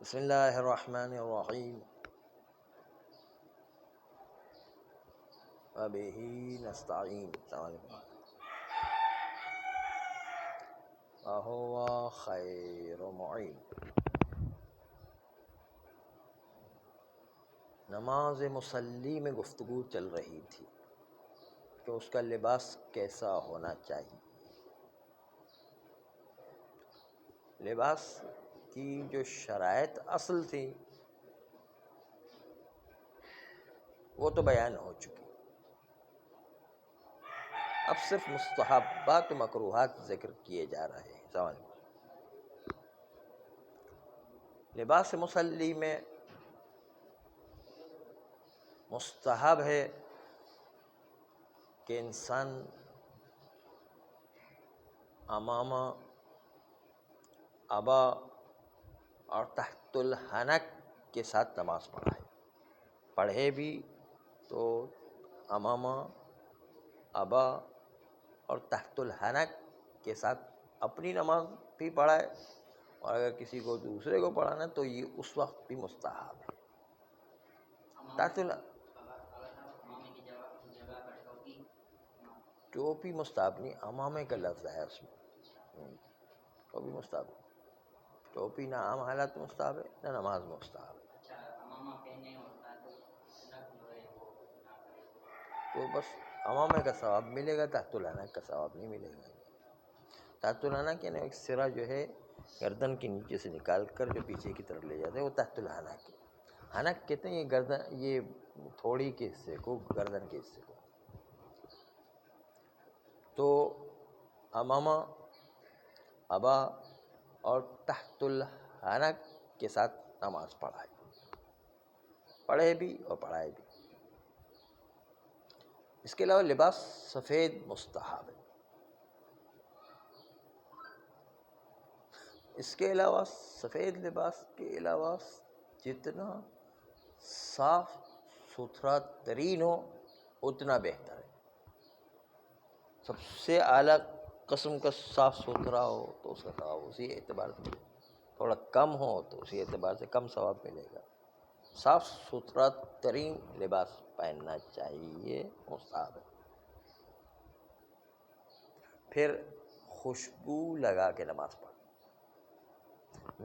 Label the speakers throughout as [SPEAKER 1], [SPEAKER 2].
[SPEAKER 1] بسم اللہ الرحمن الرحیم وبہ نستعین. السلام علیکم. وہو خیر معین. نماز مصلی میں گفتگو چل رہی تھی کہ اس کا لباس کیسا ہونا چاہیے. لباس کی جو شرائط اصل تھی وہ تو بیان ہو چکی. اب صرف مستحبات و مکروہات ذکر کیے جا رہے ہیں. السلام علیکم. لباس مصلی میں مستحب ہے کہ انسان امامہ، ابا اور تحت الحنک کے ساتھ نماز پڑھے بھی تو امامہ، ابا اور تحت الحنک کے ساتھ اپنی نماز بھی پڑھائے، اور اگر کسی کو دوسرے کو پڑھانا تو یہ اس وقت بھی مستحب ہے. تحت ٹوپی مستحب نہیں، امامے کا لفظ ہے اس میں. ٹوپی مستحب، ٹوپی نہ عام حالات میں مستحب ہے نہ نماز میں مستحب ہے. تو بس امامے کا ثواب ملے گا، تحت الحنک کا ثواب نہیں ملے گا. تحت الحنک یعنی ایک سرا جو ہے گردن کے نیچے سے نکال کر جو پیچھے کی طرف لے جاتے ہیں وہ تحت الحنک ہے. حنک کہتے ہیں یہ گردن، یہ تھوڑی کے حصے کو، گردن کے حصے کو. تو امامہ، ابا اور تحت الحنک کے ساتھ نماز پڑھے بھی اور پڑھائے بھی. اس کے علاوہ لباس سفید مستحب ہے. اس کے علاوہ سفید لباس کے علاوہ جتنا صاف ستھرا ترین ہو اتنا بہتر ہے. سب سے اعلیٰ قسم کا صاف ستھرا ہو تو اس کا ثواب اسی اعتبار سے ملے گا، تھوڑا کم ہو تو اسی اعتبار سے کم ثواب ملے گا. صاف ستھرا ترین لباس پہننا چاہیے، مستحب ہے. پھر خوشبو لگا کے نماز پڑھے،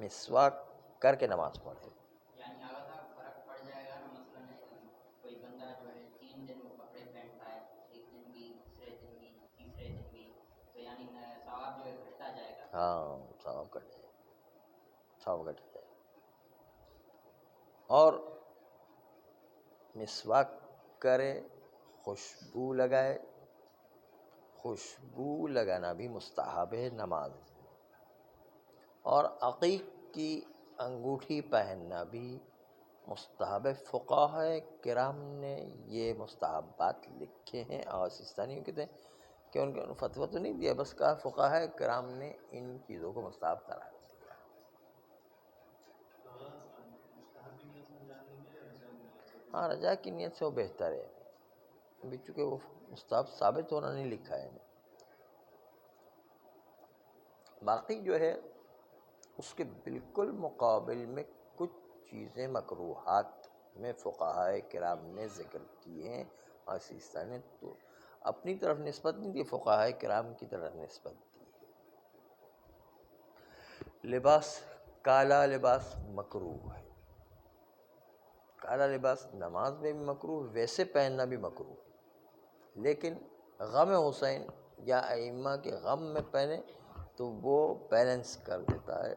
[SPEAKER 1] مسواک کر کے نماز پڑھے.
[SPEAKER 2] یعنی اگر فرق پڑ جائے گا نا، مثلاً کوئی بندہ جو ہے 3 دن وہ کپڑے پہنتا ہے، ایک دن بھی، دوسرے دن بھی، تیسرے دن بھی، تو یعنی ثواب جو ہے گھٹتا جائے گا.
[SPEAKER 1] ہاں، ثواب گھٹ جائے گا، ثواب گھٹ جائے گا. اور مسواک کرے، خوشبو لگائے. خوشبو لگانا بھی مستحب ہے نماز میں. اور عقیق کی انگوٹھی پہننا بھی مستحب ہے. فقہاء کرام نے یہ مستحبات لکھے ہیں، اور سیستانی کہتے ہیں کہ ان کے فتویٰ تو نہیں دیا، بس کہا فقہاء کرام نے ان چیزوں کو مستحب قرار دیا. ہاں، رجا کی نیت سے وہ بہتر ہے، ابھی چونکہ وہ مستحب ثابت ہونا نہیں لکھا ہے. باقی جو ہے اس کے بالکل مقابل میں کچھ چیزیں مکروہات میں فقہاء کرام نے ذکر کیے ہیں، اور سیستانی نے تو اپنی طرف نسبت نہیں دی، فقہاء کرام کی طرف نسبت دی. لباس، کالا لباس مکروہ ہے. کالا لباس نماز میں بھی مکروہ، ویسے پہننا بھی مکروہ ہے. لیکن غم حسین یا ائمہ کے غم میں پہنے تو وہ بیلنس کر دیتا ہے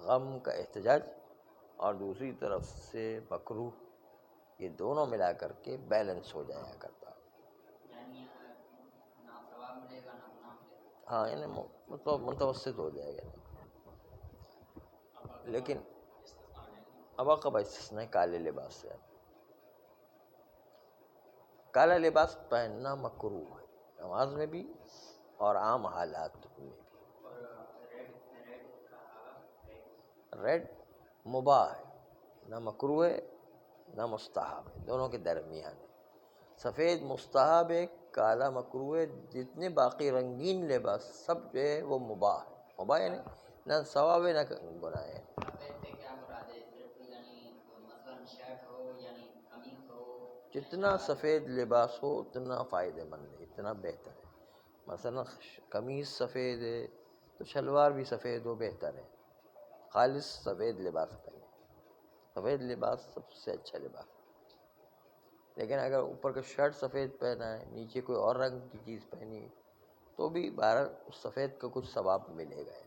[SPEAKER 1] غم کا احتجاج اور دوسری طرف سے مکروہ، یہ دونوں ملا کر کے بیلنس ہو جایا کرتا.
[SPEAKER 2] یعنی نہ ثواب ملے گا نہ گناہ ملے گا.
[SPEAKER 1] ہاں، یعنی متوسط ہو جائے گا. لیکن ابا کا استثناء کالے لباس سے. کالا لباس پہننا مکروہ ہے نماز میں بھی اور عام حالات میں بھی. ریڈ مباح ہے، نہ مکروہ ہے نہ مستحب ہے، دونوں کے درمیان ہے. سفید مستحب ہے، کالا مکروہ ہے. جتنے باقی رنگین لباس سب جو ہے وہ مباح ہے. مباح یعنی نہ ثواب ہے نہ گناہ ہے.
[SPEAKER 2] سفید سے کیا مراد ہے؟
[SPEAKER 1] جتنا سفید لباس ہو اتنا فائدہ مند ہے، اتنا بہتر ہے۔ مثلا قمیص سفید ہے تو شلوار بھی سفید ہو، بہتر ہے۔ خالص سفید لباس پہنے، سفید لباس سب سے اچھا لباس۔ لیکن اگر اوپر کا شرٹ سفید پہنا ہے، نیچے کوئی اور رنگ کی چیز پہنی ہے، تو بھی بہرحال سفید کا کچھ ثواب ملے گا۔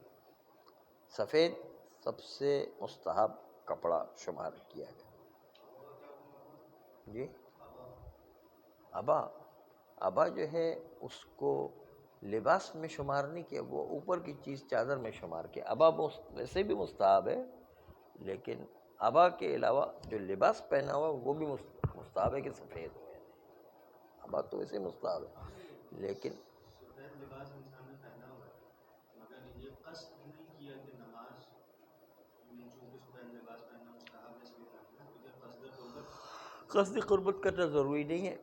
[SPEAKER 1] سفید سب سے مستحب کپڑا شمار کیا گیا۔ جی ابا جو ہے اس کو لباس میں شمار نہیں کیا، وہ اوپر کی چیز چادر میں شمار کیا۔ ابا ویسے بھی مستحب ہے، لیکن ابا کے علاوہ جو لباس پہنا ہوا وہ بھی مستحب ہے کہ سفید ہو۔ ابا تو ویسے مستحب ہے، لیکن
[SPEAKER 3] سفید لباس انسان نے پہنا ہوا ہے مگر یہ قصد نہیں کیا کہ نماز میں چونکہ سفید لباس پہننا مستحب ہے اس لیے پہننا، کیونکہ
[SPEAKER 1] قصد قربت کرنا ضروری نہیں ہے،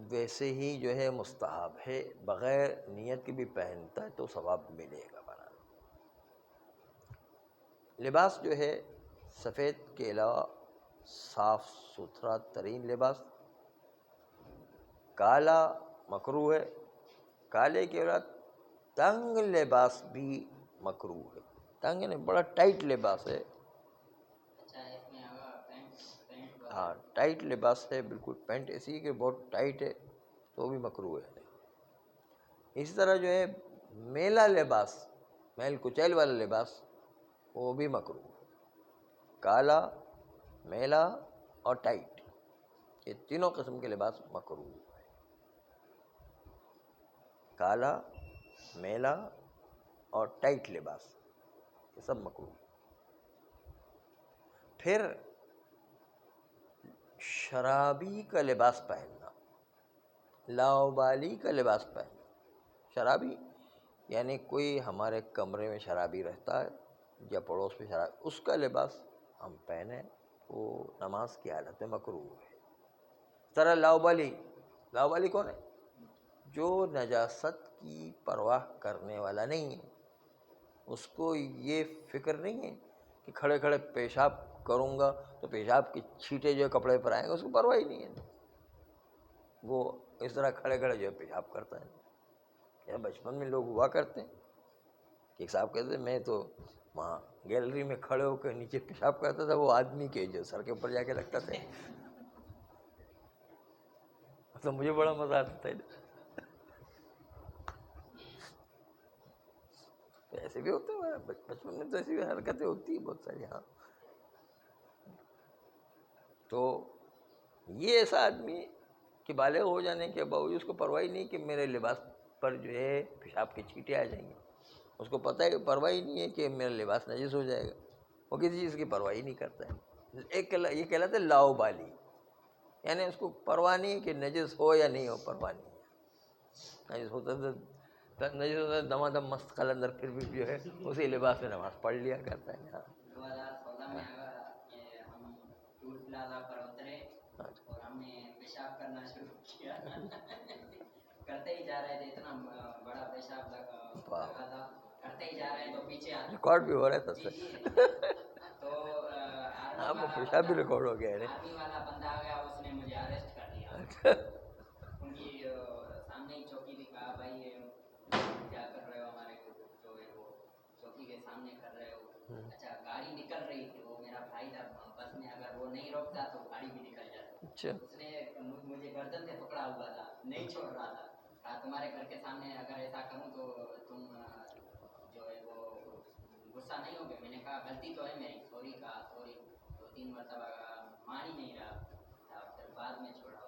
[SPEAKER 1] ویسے ہی جو ہے مستحب ہے، بغیر نیت کے بھی پہنتا ہے تو ثواب ملے گا۔ بنا لباس جو ہے سفید کے علاوہ صاف ستھرا ترین لباس کالا مکروہ ہے، کالے کے بعد تنگ لباس بھی مکروہ ہے۔ تنگ نہیں، بڑا ٹائٹ لباس ہے،
[SPEAKER 2] اچھا اس میں پینٹ
[SPEAKER 1] ہاں ٹائٹ لباس ہے، بالکل پینٹ ایسی کہ بہت ٹائٹ ہے تو بھی مکروہ ہے۔ اسی طرح جو ہے میلا لباس، میل کچیل والا لباس، وہ بھی مکروہ ہے۔ کالا، میلا اور ٹائٹ، یہ تینوں قسم کے لباس مکروہ ہے۔ کالا، میلا اور ٹائٹ لباس یہ سب مکروہ۔ پھر شرابی کا لباس پہننا، لاؤبالی کا لباس پہننا۔ شرابی یعنی کوئی ہمارے کمرے میں شرابی رہتا ہے یا پڑوس میں شرابی، اس کا لباس ہم پہنیں وہ نماز کی حالت میں مکروہ ہے۔ اس طرح لاؤبالی کون ہے؟ جو نجاست کی پرواہ کرنے والا نہیں ہے، اس کو یہ فکر نہیں ہے کہ کھڑے کھڑے پیشاب کروں گا تو پیشاب کی چھینٹے جو کپڑے پر آئیں گے، اس کو پرواہ ہی نہیں ہے، وہ اس طرح کھڑے کھڑے جو ہے پیشاب کرتا ہے۔ یا بچپن میں لوگ ہوا کرتے ہیں کہ ایک صاحب کہتے ہیں میں تو وہاں گیلری میں کھڑے ہو کے نیچے پیشاب کرتا تھا، وہ آدمی کے جو سر کے اوپر جا کے لگتا تھا، تو مجھے بڑا مزہ آتا تھا۔ ایسے بھی ہوتے ہیں بچپن میں، تو ایسی حرکتیں ہوتی ہیں بہت ساری۔ ہاں تو یہ ایسا آدمی کہ بالغ ہو جانے کے باوجود اس کو پرواہ نہیں کہ میرے لباس پر جو ہے پیشاب کے چھینٹے آ جائیں گے، اس کو پتہ ہے کہ پرواہ نہیں ہے کہ میرا لباس نجس ہو جائے گا، وہ کسی چیز کی پرواہ نہیں کرتا ہے۔ یہ کہلاتا ہے لاؤبالی، یعنی اس کو پرواہ نہیں ہے کہ نجس ہو یا نہیں ہو، پرواہ نہیں ہے۔ نجس ہوتا ہے دمادم مست قلندر، پھر بھی جو ہے اسی لباس میں نماز پڑھ لیا کرتا ہے۔
[SPEAKER 2] 2016 میں ہم ٹول پلازا پر اترے اور ہم نے پیشاب کرنا شروع کیا، کرتے ہی جا رہے تھے، اتنا بڑا پیشاب لگا تھا، کرتے ہی جا رہے ہیں تو پیچھے
[SPEAKER 1] ریکارڈ بھی ہو رہا ہے سب سے،
[SPEAKER 2] تو
[SPEAKER 1] ہاں وہ پیشاب بھی ریکارڈ ہو گیا ہے۔
[SPEAKER 2] آرمی والا بندہ آ گیا، اس نے مجھے اریسٹ کر لیا، ان کی سامنے ہی چوکی بھی کہا بھائی کیا کر رہے ہو، ہمارے جو ہے وہ چوکی کے سامنے کر رہے ہو۔ اچھا گاڑی نکل رہی تھی، وہ میرا بھائی تھا بس میں، اگر وہ نہیں روکتا تو گاڑی بھی نکل جاتی۔
[SPEAKER 1] اچھا
[SPEAKER 2] اس نے مجھے گردن سے پکڑا ہوا تھا، نہیں چھوڑ رہا تھا، کہا تمہارے گھر کے سامنے اگر ایسا کروں تو تم جو ہے وہ غصہ نہیں ہوگے؟ میں نے کہا غلطی تو ہے میری، سوری کہا، سوری 2-3 مرتبہ مان ہی نہیں رہا تھا، پھر بعد میں چھوڑا۔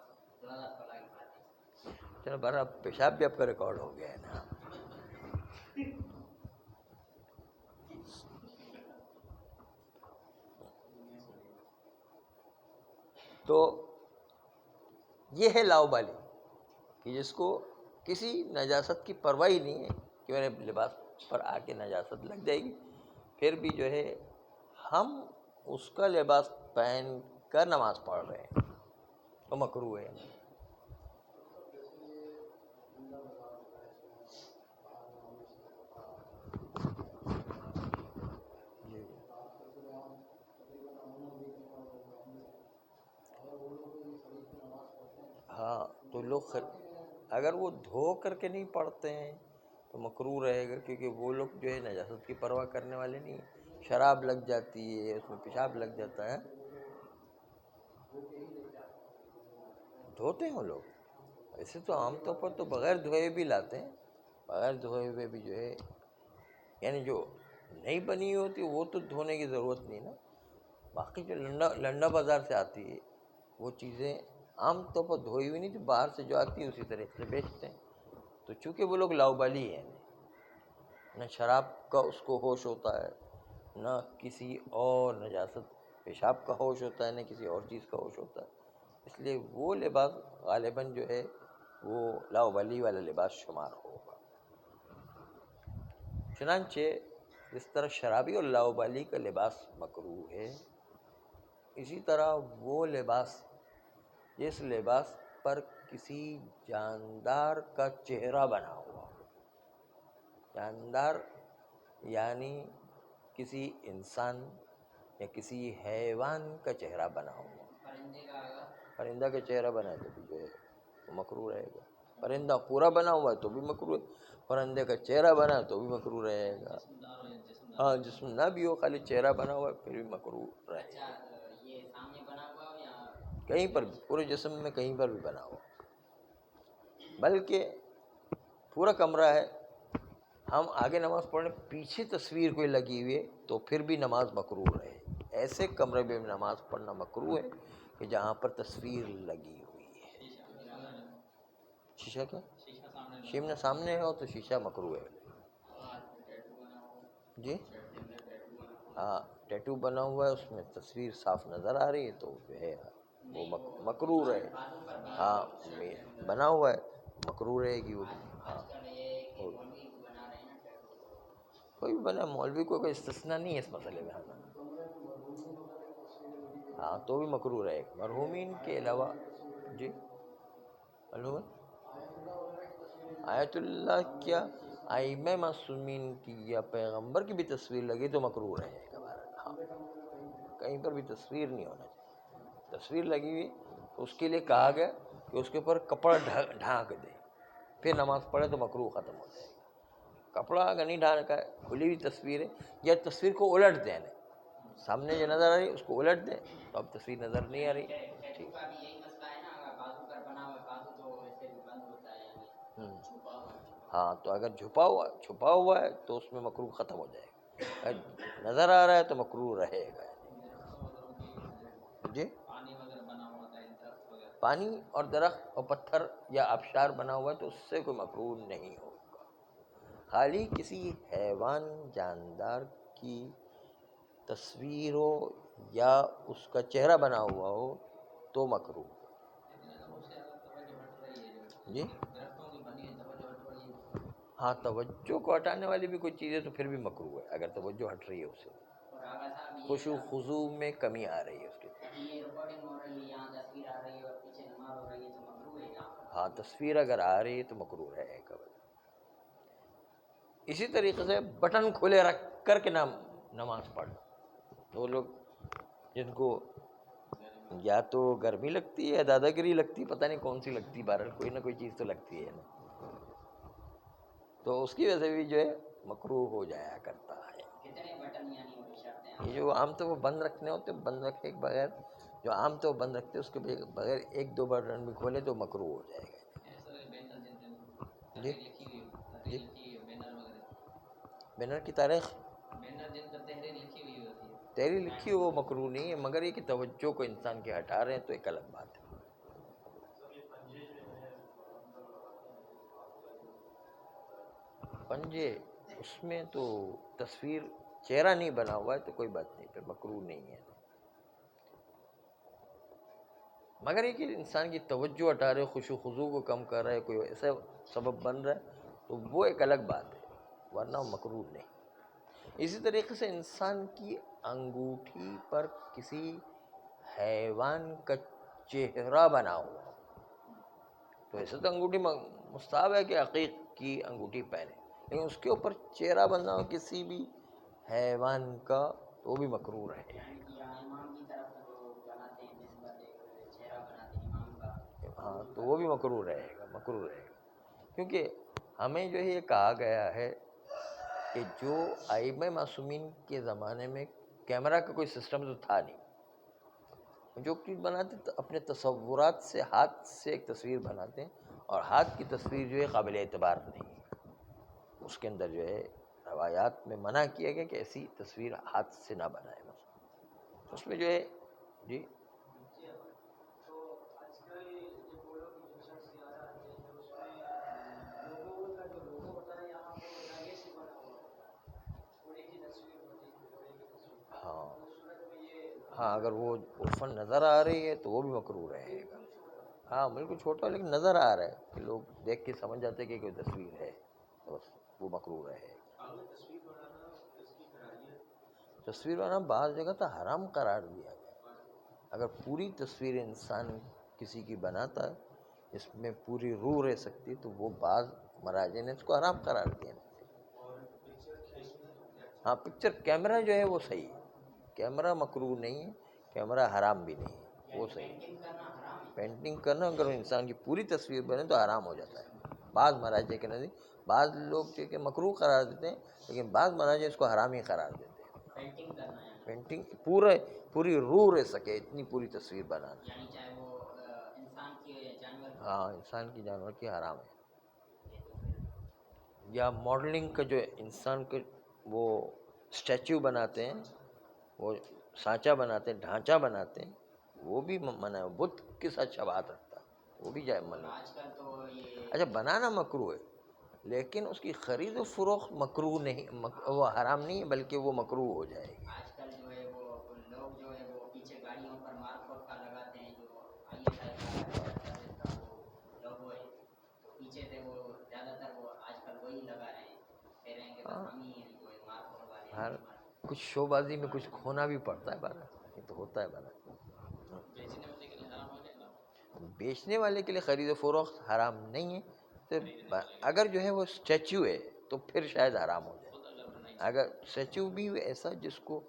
[SPEAKER 2] 2016 کی بات ہے۔
[SPEAKER 1] چلو بہرحال پیشاب بھی آپ کا ریکارڈ ہو گیا ہے نا۔ تو یہ ہے لاؤبالی کہ جس کو کسی نجاست کی پرواہ ہی نہیں ہے کہ میرے لباس پر آ کے نجاست لگ جائے گی، پھر بھی جو ہے ہم اس کا لباس پہن کر نماز پڑھ رہے ہیں، وہ مکروہ ہے۔ لوگ اگر وہ دھو کر کے نہیں پڑھتے ہیں تو مکروہ رہے گا، کیونکہ وہ لوگ جو ہے نجاست کی پرواہ کرنے والے نہیں ہیں۔ شراب لگ جاتی ہے، اس میں پیشاب لگ جاتا ہے، دھوتے ہیں وہ لوگ۔ ایسے تو عام طور پر تو بغیر دھوئے بھی لاتے ہیں، بغیر دھوئے ہوئے بھی جو ہے، یعنی جو نہیں بنی ہوتی وہ تو دھونے کی ضرورت نہیں نا۔ باقی جو لنڈا بازار سے آتی ہے وہ چیزیں عام طور پر دھوئی ہوئی نہیں، تو باہر سے جو آتی ہے اسی طریقے سے بیچتے ہیں۔ تو چونکہ وہ لوگ لاؤبالی ہیں، نہ شراب کا اس کو ہوش ہوتا ہے، نہ کسی اور نجاست پیشاب کا ہوش ہوتا ہے، نہ کسی اور چیز کا ہوش ہوتا ہے، اس لیے وہ لباس غالباً جو ہے وہ لاؤبالی والا لباس شمار ہوگا۔ چنانچہ جس طرح شرابی اور لاؤبالی کا لباس مکروہ ہے، اسی طرح وہ لباس جس لباس پر کسی جاندار کا چہرہ بنا ہوا، جاندار یعنی کسی انسان یا کسی حیوان کا چہرہ بنا ہوا، پرندہ کا چہرہ بنا ہے تو بھی جو ہے وہ مکروہ رہے گا۔ پرندہ پورا بنا ہوا ہے تو بھی مکروہ ہے، پرندے کا چہرہ بنا ہے تو بھی مکروہ رہے گا۔ ہاں، جسم نہ بھی ہو، خالی چہرہ بنا ہوا ہے پھر بھی مکروہ رہے گا۔
[SPEAKER 2] یہ سامنے بنا ہوا ہو یا
[SPEAKER 1] کہیں پر بھی، پورے جسم میں کہیں پر بھی بنا ہوا، بلکہ پورا کمرہ ہے، ہم آگے نماز پڑھنے پیچھے تصویر کوئی لگی ہوئی ہے تو پھر بھی نماز مکروہ رہے۔ ایسے کمرے میں نماز پڑھنا مکروہ ہے کہ جہاں پر تصویر لگی ہوئی ہے۔ شیشہ کیا؟ شیشہ سامنے ہو تو شیشہ مکروہ ہے جی۔ ہاں، ٹیٹو بنا ہوا ہے، اس میں تصویر صاف نظر آ رہی ہے تو جو ہے وہ مکروہ رہے۔ ہاں، بنا ہوا ہے مکروہ رہے گی وہ بھی۔ ہاں، کوئی بھی بنا، مولوی کو کوئی استثناء نہیں ہے اس مسئلے میں۔ ہاں تو بھی مکروہ رہے گا مرحومین کے علاوہ۔ جی، آیت اللہ کیا ائمہ معصومین کی یا پیغمبر کی بھی تصویر لگی تو مکروہ رہے گا۔ ہاں، کہیں پر بھی تصویر نہیں ہونا چاہیے۔ تصویر لگی ہوئی تو اس کے لیے کہا گیا کہ اس کے اوپر کپڑا ڈھانک دے، پھر نماز پڑھے تو مکروہ ختم ہو جائے گا۔ کپڑا اگر نہیں ڈھانکا ہے، کھلی ہوئی تصویر ہے، یا تصویر کو الٹ دیں، سامنے جو نظر آ رہی ہے اس کو الٹ دیں تو اب تصویر نظر نہیں آ رہی۔ ٹھیک۔ ہاں، تو اگر چھپا ہوا ہے تو اس میں مکروہ ختم ہو جائے گا، اگر نظر آ رہا ہے تو مکروہ رہے گا۔ جی، پانی اور درخت اور پتھر یا آبشار بنا ہوا ہے تو اس سے کوئی مکروہ نہیں ہوگا۔ خالی کسی حیوان جاندار کی تصویر ہو یا اس کا چہرہ بنا ہوا ہو تو مکروہ۔ جی، ہاں، توجہ کو ہٹانے والی بھی کوئی چیز ہے تو پھر بھی مکروہ ہے، اگر توجہ ہٹ رہی ہے اس سے، خشوع خضوع میں کمی آ رہی ہے اس کے۔ ہاں، تصویر اگر آ رہی ہے تو مکروہ رہے گا۔ اسی طریقے سے بٹن کھلے رکھ کر کے نماز پڑھنا، وہ لوگ جن کو یا تو گرمی لگتی ہے، دادا گیری لگتی ہے، پتہ نہیں کون سی لگتی ہے، بہرحال کوئی نہ کوئی چیز تو لگتی ہے نا، تو اس کی وجہ سے بھی جو ہے مکروہ ہو جایا کرتا ہے۔ یہ جو عام طور پر بند رکھنے ہوتے ہیں، بند رکھنے کے بغیر جو عام طور بند رکھتے ہیں اس کے بغیر ایک دو بٹن بھی کھولے تو مکروہ ہو جائے گا۔ جی، جی، بینر کی تاریخ، تحریر لکھی ہو وہ مکروہ نہیں ہے، مگر یہ کہ توجہ کو انسان کے ہٹا رہے ہیں تو ایک الگ بات ہے۔ پنجے، اس میں تو تصویر چہرہ نہیں بنا ہوا ہے تو کوئی بات نہیں، پھر مکروہ نہیں ہے، مگر یہ کہ انسان کی توجہ ہٹا رہے، خشوع خضوع کو کم کر رہا ہے، کوئی ایسا سبب بن رہا ہے تو وہ ایک الگ بات ہے، ورنہ مکروہ نہیں۔ اسی طریقے سے انسان کی انگوٹھی پر کسی حیوان کا چہرہ بنا ہوا تو ایسے تو انگوٹھی مستحب ہے کہ عقیق کی انگوٹھی پہنے، لیکن اس کے اوپر چہرہ بنا ہو کسی بھی حیوان کا تو وہ بھی مکروہ رہے۔ ہاں تو وہ بھی مکروہ رہے گا، کیونکہ ہمیں جو ہے یہ کہا گیا ہے کہ جو ائمہ معصومین کے زمانے میں کیمرہ کا کوئی سسٹم تو تھا نہیں، جو چیز بناتے تو اپنے تصورات سے ہاتھ سے ایک تصویر بناتے ہیں، اور ہاتھ کی تصویر جو ہے قابل اعتبار نہیں ہے، اس کے اندر جو ہے روایات میں منع کیا گیا کہ ایسی تصویر ہاتھ سے نہ بنائے، اس میں جو ہے جی
[SPEAKER 3] تو آج کل یہ بولو کہ جو شخصیات آتے ہیں جو اس میں لوگوں کا جو لوگو ہوتا ہے یہاں وہ دھاگے سے بنا ہوا ہوتا ہے، گھوڑے کی تصویر ہوتی ہے، گھوڑے کی تصویر،
[SPEAKER 1] ہاں
[SPEAKER 3] تو اس صورت میں یہ
[SPEAKER 1] ہاں اگر وہ عرفاً نظر آ رہی ہے تو وہ بھی مکروہ رہے گا، ہاں بالکل چھوٹا لیکن نظر آ رہا ہے کہ لوگ دیکھ کے سمجھ جاتے کہ کوئی تصویر ہے، تو بس وہ مکروہ رہے گا۔
[SPEAKER 3] اگر تصویر بنانا اس کی کراہیت
[SPEAKER 1] تصویر بنانا بعض جگہ تو حرام قرار دیا گیا، اگر پوری تصویر انسان کسی کی بناتا ہے اس میں پوری روح رہ سکتی تو وہ بعض مراجع نے اس کو حرام قرار دیا۔
[SPEAKER 3] اور پکچر کھینچنا
[SPEAKER 1] ہاں پکچر کیمرہ جو ہے وہ صحیح ہے، کیمرہ مکروہ نہیں ہے، کیمرہ حرام بھی نہیں ہے، وہ صحیح ہے۔
[SPEAKER 2] پینٹنگ کرنا حرام ہے؟
[SPEAKER 1] پینٹنگ کرنا اگر انسان کی پوری تصویر بنے تو حرام ہو جاتا ہے، بعض مراجع کے نزدیک، بعض لوگ جو کہ مکروہ قرار دیتے ہیں لیکن بعض مراجع اس کو حرام ہی قرار دیتے ہیں۔
[SPEAKER 2] پینٹنگ کرنا ہے
[SPEAKER 1] پینٹنگ پوری روح رہ سکے اتنی پوری تصویر بنانا،
[SPEAKER 2] یعنی چاہے وہ انسان کی جانور کی،
[SPEAKER 1] ہاں انسان کی جانور کی حرام ہے۔
[SPEAKER 2] یہ تو پھر
[SPEAKER 1] یا ماڈلنگ کا جو انسان کے وہ اسٹیچو بناتے ہیں، وہ سانچہ بناتے ہیں، ڈھانچہ بناتے ہیں، وہ بھی منع ہے، بت کے ساتھ شباہت رکھتا ہے، وہ بھی جائز
[SPEAKER 2] اور
[SPEAKER 1] منع ہے۔
[SPEAKER 2] آج کل تو یہ
[SPEAKER 1] اچھا بنانا مکروہ ہے لیکن اس کی خرید و فروخت مکروہ نہیں، وہ حرام نہیں ہے بلکہ وہ مکروہ ہو جائے گی۔
[SPEAKER 2] آج کل جو ہے وہ لوگ جو ہے وہ پیچھے گاڑیوں پر مارکر کا لگاتے ہیں، جو ISI کا ریسرچ سروس کا وہ لوگو ہے، تو پیچھے سے وہ زیادہ تر وہ آج کل وہی لگا رہے ہیں، کہہ رہے ہیں کہ بس ہم ہی ہیں جو ہے مارکر والے
[SPEAKER 1] ہر
[SPEAKER 2] ہیں۔
[SPEAKER 1] کچھ شو بازی میں کچھ کھونا بھی پڑتا ہے بارہ، یہ تو ہوتا ہے بارہ۔
[SPEAKER 2] بیچنے والے کے لیے حرام ہو جائے گا؟
[SPEAKER 1] بیچنے والے کے لیے خرید و فروخت حرام نہیں ہے، تو اگر جو ہے وہ اسٹیچو ہے تو پھر شاید حرام ہو جائے، اگر اسٹیچو بھی ایسا جس کو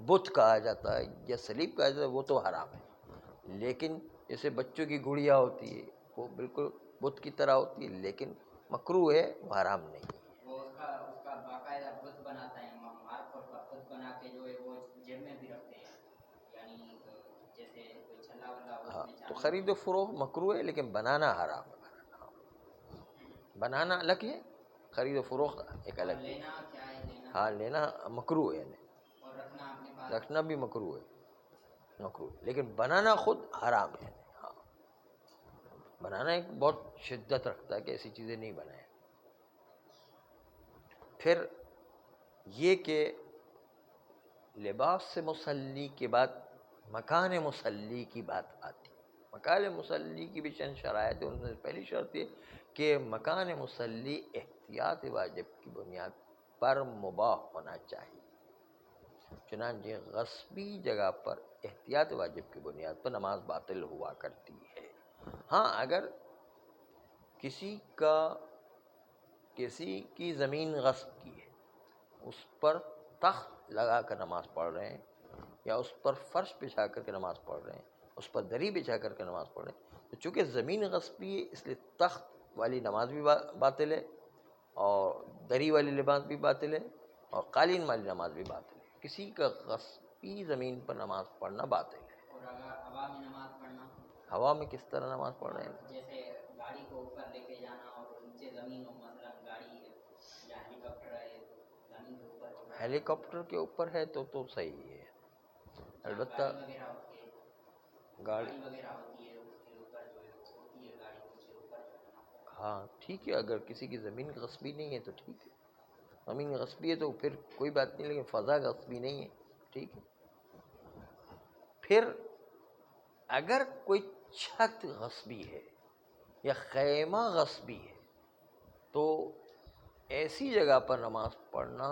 [SPEAKER 1] بت کہا جاتا ہے یا صلیب کہا جاتا ہے وہ تو حرام ہے، لیکن جیسے بچوں کی گڑیا ہوتی ہے وہ بالکل بت کی طرح ہوتی ہے لیکن مکروہ ہے، وہ حرام نہیں ہے۔
[SPEAKER 2] وہ اس کا باقاعدہ بت بناتا ہے، مارکر کا بت بنا کے جو ہے وہ جیب میں بھی رکھتے ہیں، یعنی جیسے کوئی چھلا ولا ہو
[SPEAKER 1] ہاں
[SPEAKER 2] اس میں
[SPEAKER 1] تو
[SPEAKER 2] چابی
[SPEAKER 1] خرید و فروخت مکروہ ہے لیکن بنانا حرام ہے، بنانا الگ ہے، خرید و فروخت ایک
[SPEAKER 2] اور
[SPEAKER 1] الگ ہے۔
[SPEAKER 2] لینا کیا ہے لینا؟
[SPEAKER 1] ہاں لینا مکروہ ہے،
[SPEAKER 2] اور رکھنا اپنے پاس؟
[SPEAKER 1] رکھنا بھی مکروہ ہے، مکروہ ہے، لیکن بنانا خود حرام ہے۔ ہاں بنانا ایک بہت شدت رکھتا ہے کہ ایسی چیزیں نہیں بنائیں۔ پھر یہ کہ لباس سے مسلی کے بعد مکان مسلی کی بات آتی ہے، مکان مسلی کی بھی چند شرائط ہیں، ان میں پہلی شرط یہ کہ مکان مسلی احتیاط واجب کی بنیاد پر مباح ہونا چاہیے، چنانچہ غصبی جگہ پر احتیاط واجب کی بنیاد پر نماز باطل ہوا کرتی ہے۔ ہاں اگر کسی کی زمین غصب کی ہے، اس پر تخت لگا کر نماز پڑھ رہے ہیں یا اس پر فرش بچھا کر کے نماز پڑھ رہے ہیں، اس پر دری بچھا کر کے نماز پڑھ رہے ہیں، تو چونکہ زمین غصبی ہے اس لیے تخت والی نماز بھی باطل ہے اور دری والی نماز بھی باطل ہے اور قالین والی نماز بھی باطل ہے، کسی کا غصبی زمین پر نماز پڑھنا باطل ہے۔
[SPEAKER 2] اور اگر ہوا میں نماز پڑھنا،
[SPEAKER 1] ہوا میں کس طرح نماز پڑھ رہے ہیں؟
[SPEAKER 2] جیسے گاڑی کو اوپر لے کے جانا اور نیچے زمین ہو، مثلا گاڑی یا ہیلی کاپٹر ہے زمین کے اوپر ہو،
[SPEAKER 1] ہیلی کاپٹر کے اوپر ہے تو صحیح ہے، البتہ
[SPEAKER 2] گاڑی وغیرہ ہوتی ہے،
[SPEAKER 1] گاڑی
[SPEAKER 2] گاڑی وغیرہ ہوتی ہے اس کے اوپر جو ہے ہوتی ہے گاڑی اس کے اوپر چڑھنا۔
[SPEAKER 1] ہاں ٹھیک ہے، اگر کسی کی زمین غصبی نہیں ہے تو ٹھیک ہے، زمین غصبی ہے تو پھر کوئی بات نہیں، لیکن فضا غصبی نہیں ہے، ٹھیک ہے۔ پھر اگر کوئی چھت غصبی ہے یا خیمہ غصبی ہے تو ایسی جگہ پر نماز پڑھنا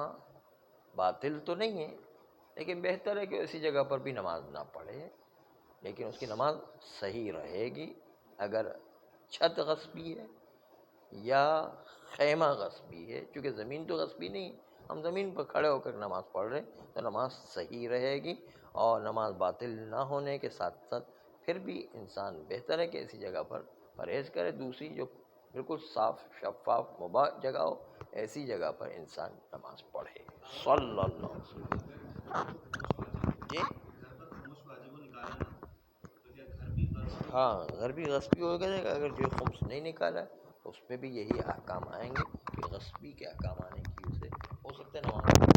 [SPEAKER 1] باطل تو نہیں ہے، لیکن بہتر ہے کہ ایسی جگہ پر بھی نماز نہ پڑھے، لیکن اس کی نماز صحیح رہے گی۔ اگر چھت غصبی ہے یا خیمہ غصبی ہے، چونکہ زمین تو غصبی نہیں، ہم زمین پر کھڑے ہو کر نماز پڑھ رہے ہیں تو نماز صحیح رہے گی، اور نماز باطل نہ ہونے کے ساتھ ساتھ پھر بھی انسان بہتر ہے کہ ایسی جگہ پر پرہیز کرے، دوسری جو بالکل صاف شفاف مباح جگہ ہو ایسی جگہ پر انسان نماز پڑھے. صلی اللہ علیہ وسلم. جی ہاں گھر بھی غصبی ہو گئے، اگر جو خمس نہیں نکالا تو اس میں بھی یہی احکام آئیں گے کہ غصبی کے احکام آنے کی وجہ سے ہو سکتا ہے نماز